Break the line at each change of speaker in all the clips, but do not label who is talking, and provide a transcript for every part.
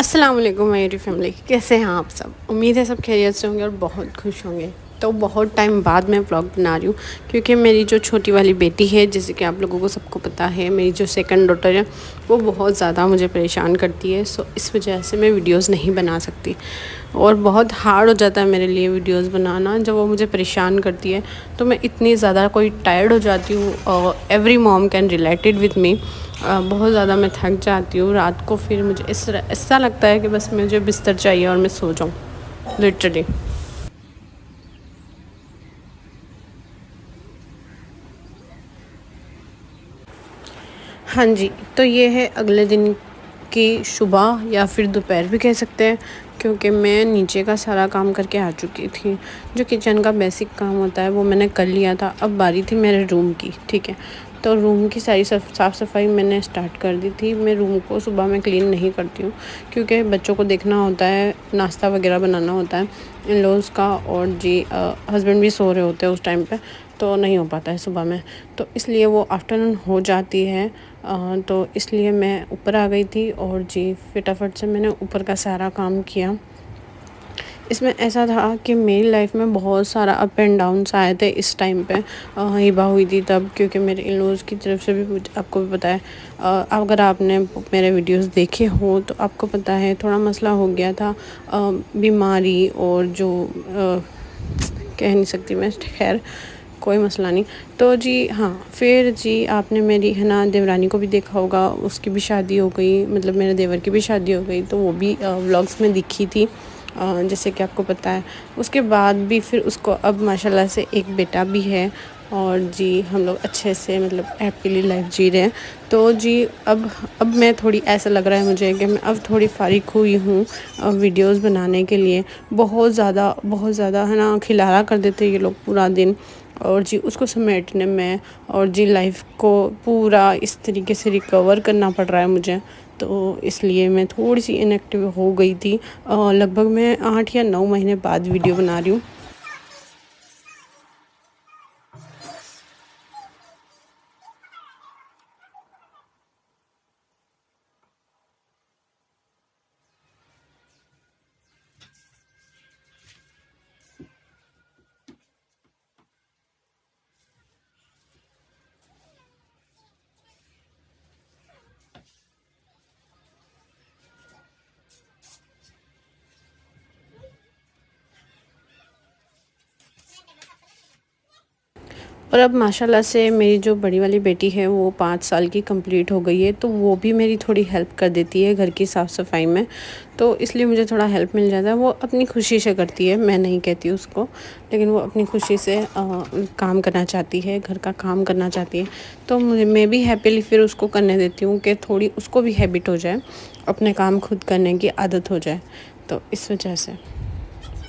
अस्सलाम वालेकुम मेरी फैमिली, कैसे हैं आप सब। उम्मीद है सब खैरियत से होंगे और बहुत खुश होंगे। तो बहुत टाइम बाद मैं व्लॉग बना रही हूँ क्योंकि मेरी जो छोटी वाली बेटी है, जैसे कि आप लोगों को सबको पता है, मेरी जो सेकंड डॉटर है वो बहुत ज़्यादा मुझे परेशान करती है। सो इस वजह से मैं वीडियोस नहीं बना सकती और बहुत हार्ड हो जाता है मेरे लिए वीडियोस बनाना जब वो मुझे परेशान करती है। तो मैं इतनी ज़्यादा कोई टायर्ड हो जाती हूँ और every mom can related with me. बहुत ज़्यादा मैं थक जाती हूँ रात को। फिर मुझे ऐसा लगता है कि बस मुझे बिस्तर चाहिए और मैं सो जाऊँ लिटरली। हाँ जी, तो ये है अगले दिन की सुबह या फिर दोपहर भी कह सकते हैं, क्योंकि मैं नीचे का सारा काम करके आ चुकी थी। जो किचन का बेसिक काम होता है वो मैंने कर लिया था। अब बारी थी मेरे रूम की, ठीक है। तो रूम की सारी साफ़ सफाई मैंने स्टार्ट कर दी थी। मैं रूम को सुबह में क्लीन नहीं करती हूँ क्योंकि बच्चों को देखना होता है, नाश्ता वगैरह बनाना होता है इन लॉज़ का, और जी हस्बैंड भी सो रहे होते हैं उस टाइम पे, तो नहीं हो पाता है सुबह में। तो इसलिए वो आफ्टरनून हो जाती है। तो इसलिए मैं ऊपर आ गई थी और जी फटाफट से मैंने ऊपर का सारा काम किया। इसमें ऐसा था कि मेरी लाइफ में बहुत सारा अप एंड डाउन्स आए थे इस टाइम पे। हिबा हुई थी तब, क्योंकि मेरे इन-लॉज़ की तरफ से भी आपको भी पता है। अगर आपने मेरे वीडियोस देखे हो तो आपको पता है थोड़ा मसला हो गया था, बीमारी और जो कह नहीं सकती मैं, खैर कोई मसला नहीं। तो जी हाँ, फिर जी आपने मेरी है ना देवरानी को भी देखा होगा, उसकी भी शादी हो गई, मतलब मेरे देवर की भी शादी हो गई, तो वो भी व्लॉग्स में दिखी थी, जैसे कि आपको पता है। उसके बाद भी फिर उसको अब माशाल्लाह से एक बेटा भी है और जी हम लोग अच्छे से मतलब हैप्पीली लाइफ जी रहे हैं। तो जी अब मैं थोड़ी, ऐसा लग रहा है मुझे कि मैं अब थोड़ी फारिग हुई हूँ वीडियोस बनाने के लिए। बहुत ज़्यादा है ना खिलारा कर देते ये लोग पूरा दिन, और जी उसको समेटने में और जी लाइफ को पूरा इस तरीके से रिकवर करना पड़ रहा है मुझे। तो इसलिए मैं थोड़ी सी इनएक्टिव हो गई थी। लगभग मैं 8 या 9 महीने बाद वीडियो बना रही हूँ। और अब माशाल्लाह से मेरी जो बड़ी वाली बेटी है वो 5 साल की कंप्लीट हो गई है, तो वो भी मेरी थोड़ी हेल्प कर देती है घर की साफ़ सफाई में। तो इसलिए मुझे थोड़ा हेल्प मिल जाता है। वो अपनी खुशी से करती है, मैं नहीं कहती उसको, लेकिन वो अपनी खुशी से काम करना चाहती है, घर का काम करना चाहती है। तो मैं भी हैप्पीली फिर उसको करने देती हूँ कि थोड़ी उसको भी हैबिट हो जाए, अपने काम खुद करने की आदत हो जाए। तो इस वजह से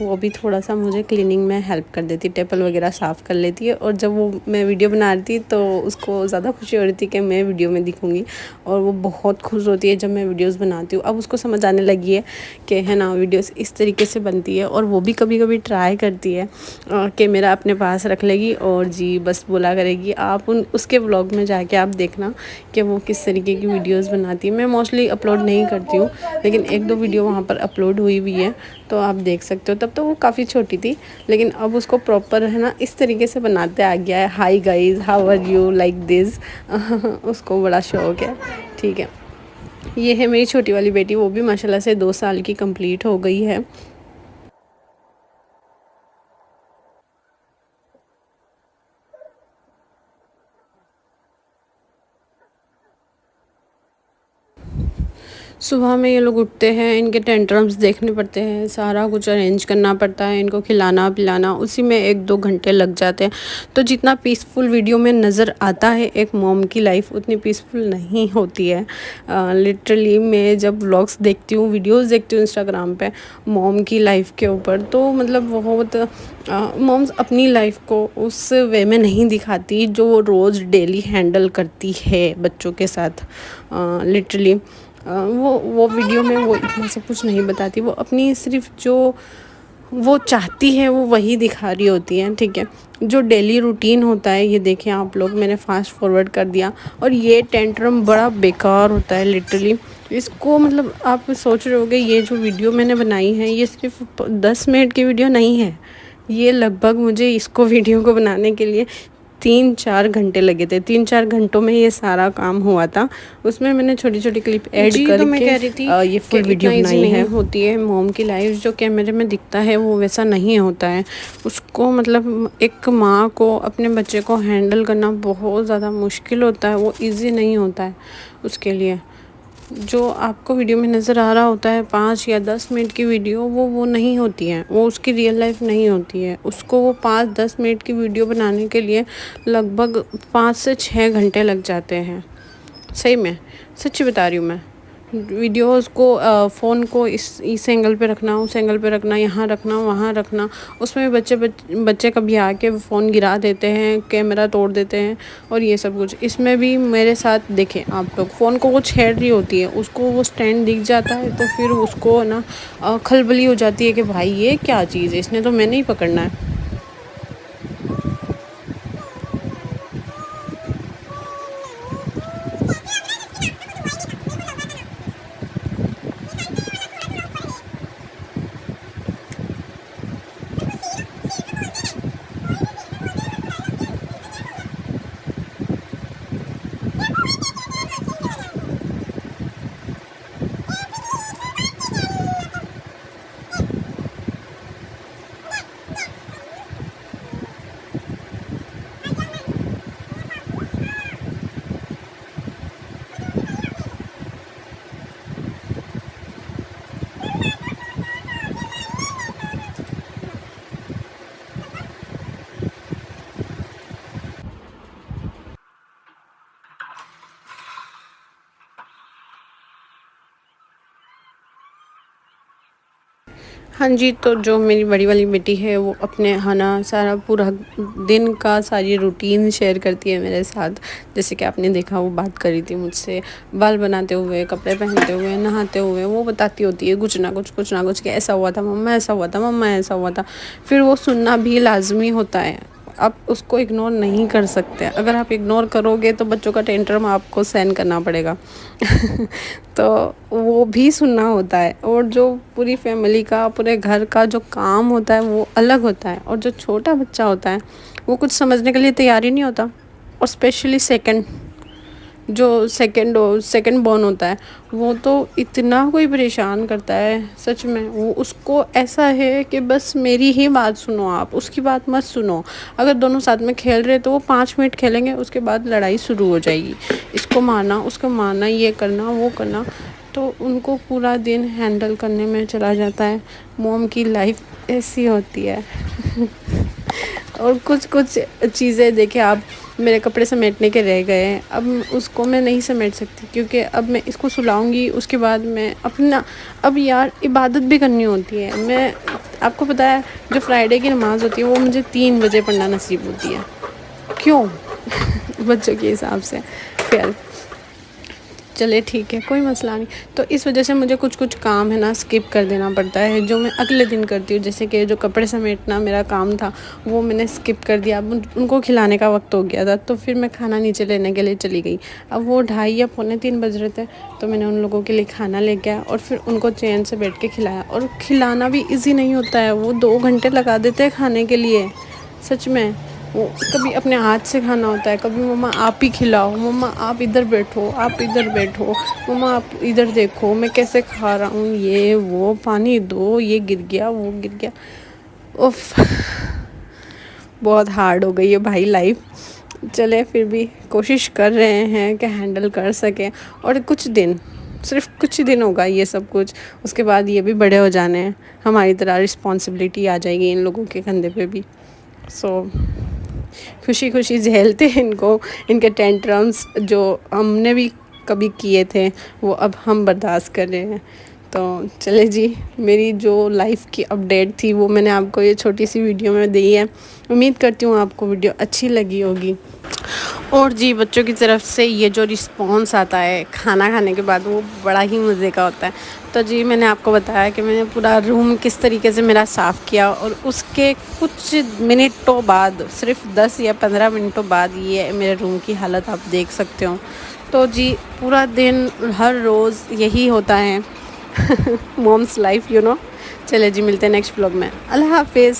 वो भी थोड़ा सा मुझे क्लीनिंग में हेल्प कर देती, टेबल वगैरह साफ़ कर लेती है। और जब वो मैं वीडियो बना रही थी तो उसको ज़्यादा खुशी हो रही थी कि मैं वीडियो में दिखूँगी, और वो बहुत खुश होती है जब मैं वीडियोस बनाती हूँ। अब उसको समझ आने लगी है कि है ना वीडियोस इस तरीके से बनती है, और वो भी कभी कभी ट्राई करती है कि मेरा अपने पास रख लेगी और जी बस बोला करेगी। आप उसके व्लॉग में जाके आप देखना कि वो किस तरीके की वीडियोस बनाती है। मैं मोस्टली अपलोड नहीं करती हूँ, लेकिन 1-2 वीडियो वहाँ पर अपलोड हुई भी है, तो आप देख सकते हो। तब तो वो काफ़ी छोटी थी, लेकिन अब उसको प्रॉपर है ना इस तरीके से बनाते आ गया है। Hi guys, how are you, like this. उसको बड़ा शौक है, ठीक है। ये है मेरी छोटी वाली बेटी, वो भी माशाल्लाह से 2 साल की कंप्लीट हो गई है। सुबह में ये लोग उठते हैं, इनके टेंट्रम्स देखने पड़ते हैं, सारा कुछ अरेंज करना पड़ता है, इनको खिलाना पिलाना, उसी में 1-2 घंटे लग जाते हैं। तो जितना पीसफुल वीडियो में नज़र आता है एक मॉम की लाइफ, उतनी पीसफुल नहीं होती है। लिटरली मैं जब व्लॉग्स देखती हूँ, वीडियोस देखती हूँ इंस्टाग्राम पे मॉम की लाइफ के ऊपर, तो मतलब बहुत मॉम्स अपनी लाइफ को उस वे में नहीं दिखाती जो रोज़ डेली हैंडल करती है बच्चों के साथ। लिटरली वो वीडियो में वो इतना सब कुछ नहीं बताती। वो अपनी सिर्फ जो वो चाहती है वो वही दिखा रही होती है, ठीक है। जो डेली रूटीन होता है, ये देखें आप लोग, मैंने फास्ट फॉरवर्ड कर दिया। और ये टेंट्रम बड़ा बेकार होता है लिटरली। इसको मतलब आप सोच रहे होगे ये जो वीडियो मैंने बनाई है ये सिर्फ 10 मिनट की वीडियो नहीं है। ये लगभग मुझे इसको वीडियो को बनाने के लिए 3-4 घंटे लगे थे। 3-4 घंटों में ये सारा काम हुआ था। उसमें मैंने छोटी-छोटी क्लिप ऐड करके तो मैं कह रही थी ये फुल वीडियो बनाई है। होती है मॉम की लाइफ, जो कैमरे में दिखता है वो वैसा नहीं होता है। उसको मतलब एक माँ को अपने बच्चे को हैंडल करना बहुत ज़्यादा मुश्किल होता है, वो ईज़ी नहीं होता है उसके लिए। जो आपको वीडियो में नज़र आ रहा होता है 5 या 10 मिनट की वीडियो, वो नहीं होती है, वो उसकी रियल लाइफ नहीं होती है। उसको वो 5-10 मिनट की वीडियो बनाने के लिए लगभग 5 से 6 घंटे लग जाते हैं। सही में, सच्ची बता रही हूँ मैं। वीडियोस को फ़ोन को इस एंगल पे रखना, उस एंगल पे रखना, यहाँ रखना, वहाँ रखना, उसमें बच्चे कभी आके फ़ोन गिरा देते हैं, कैमरा तोड़ देते हैं और ये सब कुछ। इसमें भी मेरे साथ देखें आप लोग, फ़ोन को वो छेड़ रही होती है, उसको वो स्टैंड दिख जाता है तो फिर उसको ना खलबली हो जाती है कि भाई ये क्या चीज़ है, इसने तो मैंने ही पकड़ना है। हाँ जी, तो जो मेरी बड़ी वाली बेटी है वो अपने है ना सारा पूरा दिन का सारी रूटीन शेयर करती है मेरे साथ। जैसे कि आपने देखा वो बात कर रही थी मुझसे, बाल बनाते हुए, कपड़े पहनते हुए, नहाते हुए, वो बताती होती है कुछ ना कुछ कि ऐसा हुआ था मम्मा, ऐसा हुआ था मम्मा, ऐसा हुआ था। फिर वो सुनना भी लाज़मी होता है। आप उसको इग्नोर नहीं कर सकते। अगर आप इग्नोर करोगे तो बच्चों का टेंट्रम आपको सहन करना पड़ेगा। तो वो भी सुनना होता है, और जो पूरी फैमिली का, पूरे घर का जो काम होता है वो अलग होता है। और जो छोटा बच्चा होता है वो कुछ समझने के लिए तैयार ही नहीं होता। और स्पेशली सेकंड बॉर्न होता है, वो तो इतना कोई परेशान करता है सच में। वो उसको ऐसा है कि बस मेरी ही बात सुनो, आप उसकी बात मत सुनो। अगर दोनों साथ में खेल रहे तो वो 5 मिनट खेलेंगे, उसके बाद लड़ाई शुरू हो जाएगी। इसको मारना, उसको मारना, ये करना, वो करना। तो उनको पूरा दिन हैंडल करने में चला जाता है। मॉम की लाइफ ऐसी होती है। और कुछ चीज़ें देखिए आप, मेरे कपड़े समेटने के रह गए हैं, अब उसको मैं नहीं समेट सकती क्योंकि अब मैं इसको सुलाऊंगी, उसके बाद मैं अपना, अब यार इबादत भी करनी होती है। मैं आपको पता है जो फ्राइडे की नमाज़ होती है वो मुझे 3 बजे पढ़ना नसीब होती है। क्यों? बच्चों के हिसाब से। फिर चले ठीक है, कोई मसला नहीं। तो इस वजह से मुझे कुछ काम है ना स्किप कर देना पड़ता है, जो मैं अगले दिन करती हूँ। जैसे कि जो कपड़े समेटना मेरा काम था वो मैंने स्किप कर दिया। अब उनको खिलाने का वक्त हो गया था तो फिर मैं खाना नीचे लेने के लिए चली गई। अब वो 2:30 या 2:45 बज रहे थे तो मैंने उन लोगों के लिए खाना लेके आया और फिर उनको चैन से बैठ के खिलाया। और खिलाना भी ईजी नहीं होता है, वो 2 घंटे लगा देते हैं खाने के लिए सच में। वो कभी अपने हाथ से खाना होता है, कभी मम्मा आप ही खिलाओ, मम्मा आप इधर बैठो, आप इधर बैठो, मम्मा आप इधर देखो मैं कैसे खा रहा हूँ, ये वो पानी दो, ये गिर गया, वो गिर गया। उफ, बहुत हार्ड हो गई है भाई लाइफ। चले फिर भी कोशिश कर रहे हैं कि हैंडल कर सकें। और सिर्फ कुछ दिन होगा ये सब कुछ, उसके बाद ये भी बड़े हो जाने हैं, हमारी तरह रिस्पॉन्सिबिलिटी आ जाएगी इन लोगों के कंधे पे भी। खुशी खुशी झेलते हैं इनको, इनके टेंट्रम्स जो हमने भी कभी किए थे वो अब हम बर्दाश्त कर रहे हैं। तो चले जी, मेरी जो लाइफ की अपडेट थी वो मैंने आपको ये छोटी सी वीडियो में दी है। उम्मीद करती हूँ आपको वीडियो अच्छी लगी होगी। और जी, बच्चों की तरफ से ये जो रिस्पॉन्स आता है खाना खाने के बाद वो बड़ा ही मज़े का होता है। तो जी, मैंने आपको बताया कि मैंने पूरा रूम किस तरीके से मेरा साफ़ किया, और उसके कुछ मिनटों बाद, सिर्फ 10 या 15 मिनटों बाद ये मेरे रूम की हालत आप देख सकते हो। तो जी पूरा दिन हर रोज़ यही होता है मॉम्स लाइफ चले जी मिलते हैं नेक्स्ट व्लॉग में। अल्लाह हाफिज़।